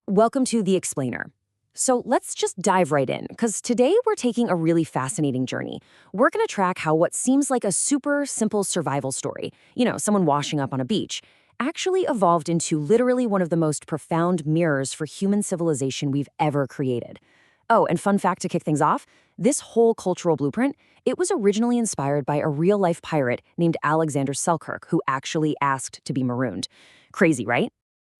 Welcome to The Explainer. So let's just dive right in, because today we're taking a really fascinating journey. We're going to track how what seems like a super simple survival story, someone washing up on a beach, actually evolved into literally one of the most profound mirrors for human civilization we've ever created. Oh, and fun fact to kick things off, this whole cultural blueprint, it was originally inspired by a real-life pirate named Alexander Selkirk, who actually asked to be marooned. Crazy, right?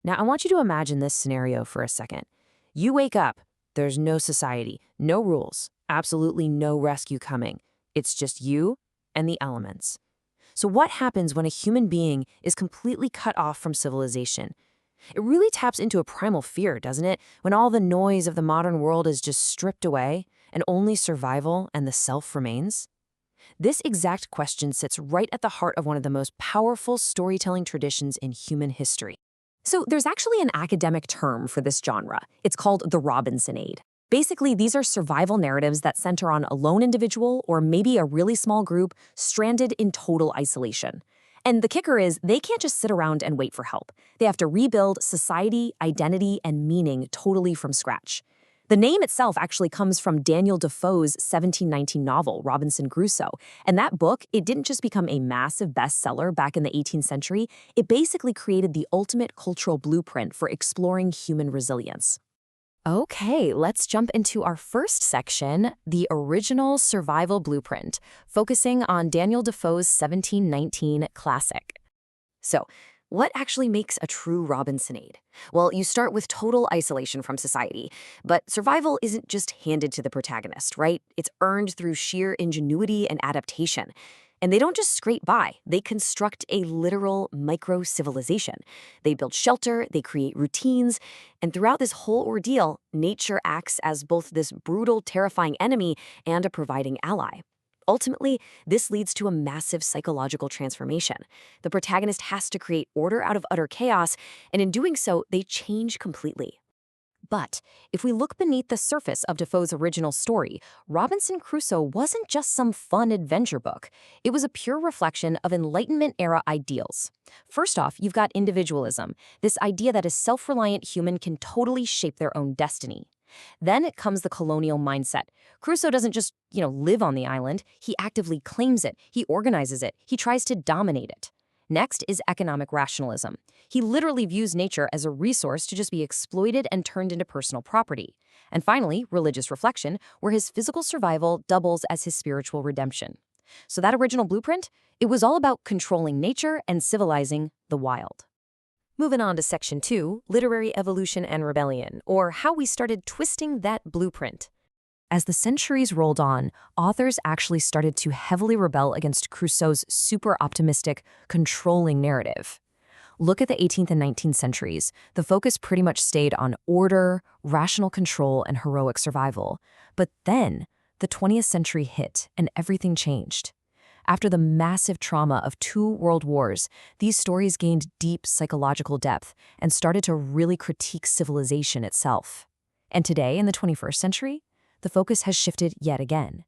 Now, I want you to imagine this scenario for a second. You wake up, there's no society, no rules, absolutely no rescue coming. It's just you and the elements. So what happens when a human being is completely cut off from civilization? It really taps into a primal fear, doesn't it? When all the noise of the modern world is just stripped away and only survival and the self remains? This exact question sits right at the heart of one of the most powerful storytelling traditions in human history. So there's actually an academic term for this genre. It's called the Robinsonade. Basically, these are survival narratives that center on a lone individual or maybe a really small group stranded in total isolation. And the kicker is they can't just sit around and wait for help. They have to rebuild society, identity, and meaning totally from scratch. The name itself actually comes from Daniel Defoe's 1719 novel, Robinson Crusoe. And that book, it didn't just become a massive bestseller back in the 18th century, it basically created the ultimate cultural blueprint for exploring human resilience. Okay, let's jump into our first section, the original survival blueprint, focusing on Daniel Defoe's 1719 classic. So, what actually makes a true Robinsonade? Well, you start with total isolation from society, but survival isn't just handed to the protagonist, right? It's earned through sheer ingenuity and adaptation. And they don't just scrape by, they construct a literal micro-civilization. They build shelter, they create routines, and throughout this whole ordeal, nature acts as both this brutal, terrifying enemy and a providing ally. Ultimately, this leads to a massive psychological transformation. The protagonist has to create order out of utter chaos, and in doing so, they change completely. But if we look beneath the surface of Defoe's original story, Robinson Crusoe wasn't just some fun adventure book. It was a pure reflection of Enlightenment-era ideals. First off, you've got individualism, this idea that a self-reliant human can totally shape their own destiny. Then it comes the colonial mindset. Crusoe doesn't just, live on the island. He actively claims it. He organizes it. He tries to dominate it. Next is economic rationalism. He literally views nature as a resource to just be exploited and turned into personal property. And finally, religious reflection, where his physical survival doubles as his spiritual redemption. So that original blueprint, it was all about controlling nature and civilizing the wild. Moving on to Section 2, Literary Evolution and Rebellion, or how we started twisting that blueprint. As the centuries rolled on, authors actually started to heavily rebel against Crusoe's super optimistic, controlling narrative. Look at the 18th and 19th centuries. The focus pretty much stayed on order, rational control, and heroic survival. But then, the 20th century hit, and everything changed. After the massive trauma of 2 world wars, these stories gained deep psychological depth and started to really critique civilization itself. And today, in the 21st century, the focus has shifted yet again.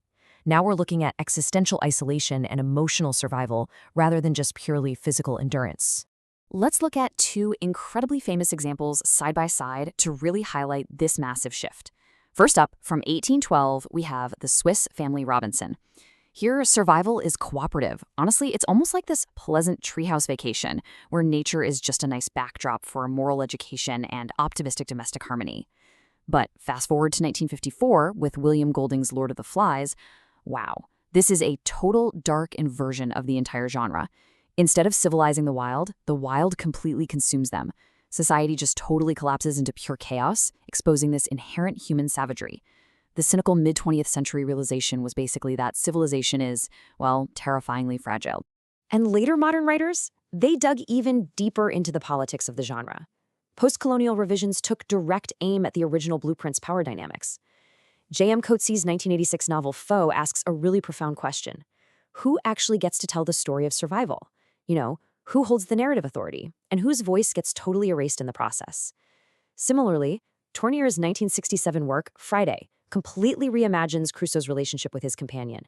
Now we're looking at existential isolation and emotional survival rather than just purely physical endurance. Let's look at 2 incredibly famous examples side by side to really highlight this massive shift. First up, from 1812, we have the Swiss family Robinson. Here, survival is cooperative. Honestly, it's almost like this pleasant treehouse vacation, where nature is just a nice backdrop for moral education and optimistic domestic harmony. But fast forward to 1954 with William Golding's Lord of the Flies. Wow, this is a total dark inversion of the entire genre. Instead of civilizing the wild completely consumes them. Society just totally collapses into pure chaos, exposing this inherent human savagery. The cynical mid-20th century realization was basically that civilization is, well, terrifyingly fragile. And later modern writers, they dug even deeper into the politics of the genre. Post-colonial revisions took direct aim at the original blueprint's power dynamics. J.M. Coetzee's 1986 novel Foe asks a really profound question. Who actually gets to tell the story of survival? Who holds the narrative authority? And whose voice gets totally erased in the process? Similarly, Tournier's 1967 work, Friday, completely reimagines Crusoe's relationship with his companion.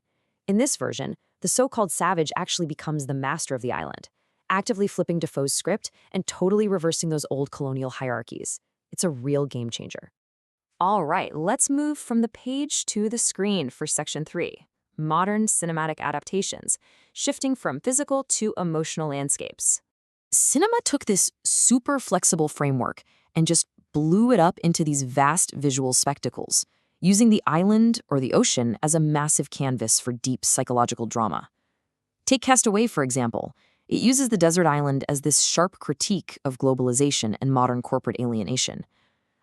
In this version, the so-called savage actually becomes the master of the island, actively flipping Defoe's script and totally reversing those old colonial hierarchies. It's a real game changer. All right, let's move from the page to the screen for section 3, modern cinematic adaptations, shifting from physical to emotional landscapes. Cinema took this super flexible framework and just blew it up into these vast visual spectacles, using the island or the ocean as a massive canvas for deep psychological drama. Take Castaway, for example. It uses the desert island as this sharp critique of globalization and modern corporate alienation.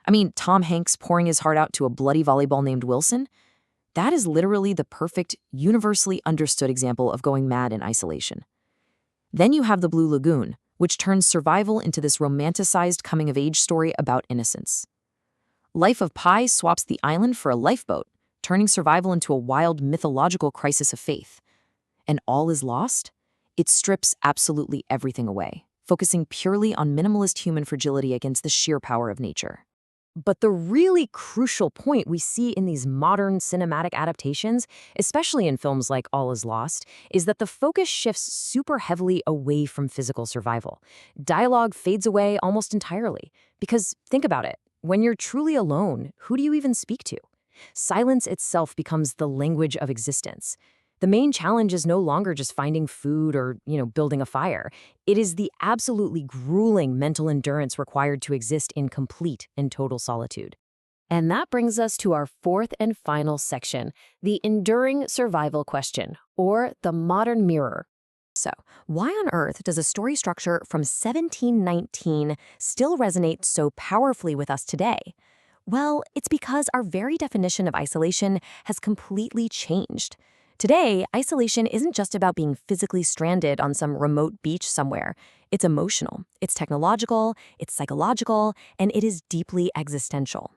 I mean, Tom Hanks pouring his heart out to a bloody volleyball named Wilson? That is literally the perfect, universally understood example of going mad in isolation. Then you have The Blue Lagoon, which turns survival into this romanticized coming-of-age story about innocence. Life of Pi swaps the island for a lifeboat, turning survival into a wild mythological crisis of faith. And All Is Lost? It strips absolutely everything away, focusing purely on minimalist human fragility against the sheer power of nature. But the really crucial point we see in these modern cinematic adaptations, especially in films like All Is Lost, is that the focus shifts super heavily away from physical survival. Dialogue fades away almost entirely. Because think about it, when you're truly alone, who do you even speak to? Silence itself becomes the language of existence. The main challenge is no longer just finding food or, building a fire. It is the absolutely grueling mental endurance required to exist in complete and total solitude. And that brings us to our fourth and final section, the enduring survival question, or the modern mirror. So, why on earth does a story structure from 1719 still resonate so powerfully with us today? Well, it's because our very definition of isolation has completely changed. Today, isolation isn't just about being physically stranded on some remote beach somewhere. It's emotional, it's technological, it's psychological, and it is deeply existential.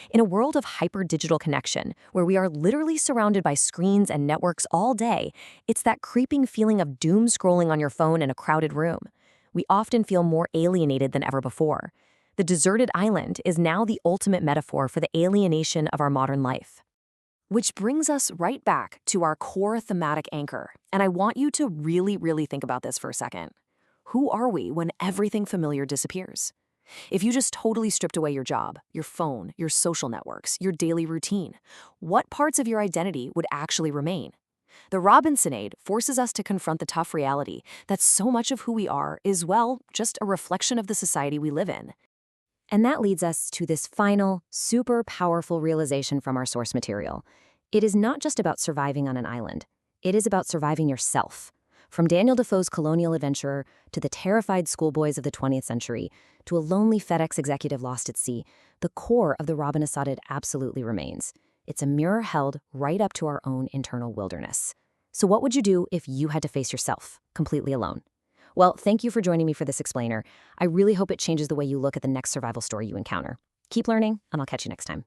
In a world of hyper-digital connection, where we are literally surrounded by screens and networks all day, it's that creeping feeling of doom scrolling on your phone in a crowded room. We often feel more alienated than ever before. The deserted island is now the ultimate metaphor for the alienation of our modern life. Which brings us right back to our core thematic anchor, and I want you to really think about this for a second. Who are we when everything familiar disappears? If you just totally stripped away your job, your phone, your social networks, your daily routine, what parts of your identity would actually remain? The Robinsonade forces us to confront the tough reality that so much of who we are is, well, just a reflection of the society we live in. And that leads us to this final, super powerful realization from our source material. It is not just about surviving on an island. It is about surviving yourself. From Daniel Defoe's colonial adventurer to the terrified schoolboys of the 20th century to a lonely FedEx executive lost at sea, the core of the Robinsonade absolutely remains. It's a mirror held right up to our own internal wilderness. So what would you do if you had to face yourself, completely alone? Well, thank you for joining me for this explainer. I really hope it changes the way you look at the next survival story you encounter. Keep learning, and I'll catch you next time.